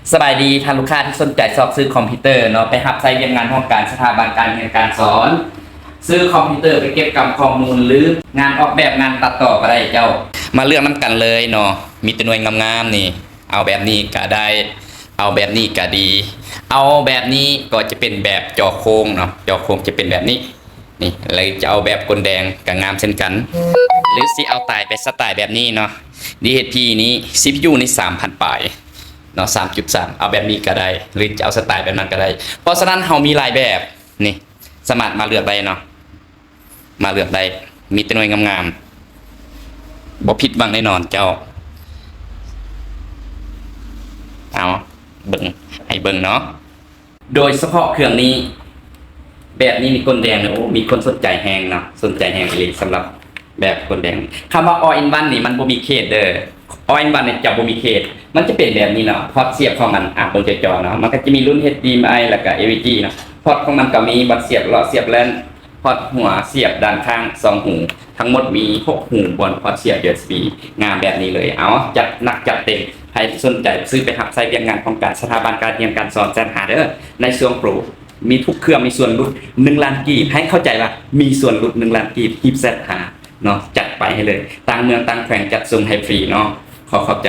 สบายดีท่านลูกค้าที่สนใจสอบซื้อคอมพิวเตอร์เนาะไปหับใช้เรียนงานห้องการสถาบันการเรียนการสอนซื้อคอมพิวเตอร์ไปเก็บกำข้อมูลหรืองานออกแบบงานตัดต่อก็ได้เจ้ามาเลือกน้ำกันเลยเนาะมีตัวหน่วยงามๆนี่เอาแบบนี้ก็ได้เอาแบบนี้ก็ดีเอาแบบนี้ก็จะเป็นแบบจอโค้งเนาะจอโค้งจะเป็นแบบนี้นี่เลยจะเอาแบบกลแดงกับงามเช่นกันหรือสิเอาตายไปสไตล์แบบนี้เนาะ DHP นี้ CPU นี่ 3,000 ปลายเนาะ 3.3 เอาแบบนี้ก็ได้หรือจะเอาสไตล์แบบนั้นก็ได้เพราะฉะนั้นเรามีหลายแบบนี่สามารถมาเลือกได้เนาะมาเลือกได้มีแต่หน่วยงามๆบ่ผิดหวังแน่นอนเจ้าเอาเบิ่งให้เบิ่งเนาะโดยเฉพาะเครื่องนี้แบบนี้มีกลแดงเนี่ยโอ้มีคนสนใจแฮงเนาะสนใจแฮงเลยสำหรับแบบกลแดงคำว่า all in one นี่มันบ่มีเขตเด้อ all in one เนี่ยจะบ่มีเขตมันจะเป็นแบบนี้เนาะพอร์ตเสียบของมันบนจอเนาะมันก็จะมีรุ่น HDMI แล้วก็ AVG เนาะพอร์ตของมันก็มีบัดเสียบเลาะเสียบแลนพอร์ตหัวเสียบด้านข้าง2หูทั้งหมดมี6หูบนพอร์ตเสียบ USB งามแบบนี้เลยเอาจัดหนักจัดเต็มใครสนใจซื้อไปหับใช้เรียนงานของการสถาบันการเรียนการสอนแจ้งหาเด้อในช่วงโปรมีทุกเครื่องมีส่วนลด1 ล้านกีบให้เข้าใจว่ามีส่วนลด1 ล้านกีบฮิปเซตหาเนาะจัดไปให้เลยต่างเมืองต่างแขวงจัดส่งให้ฟรีเนาะขอขอบใจ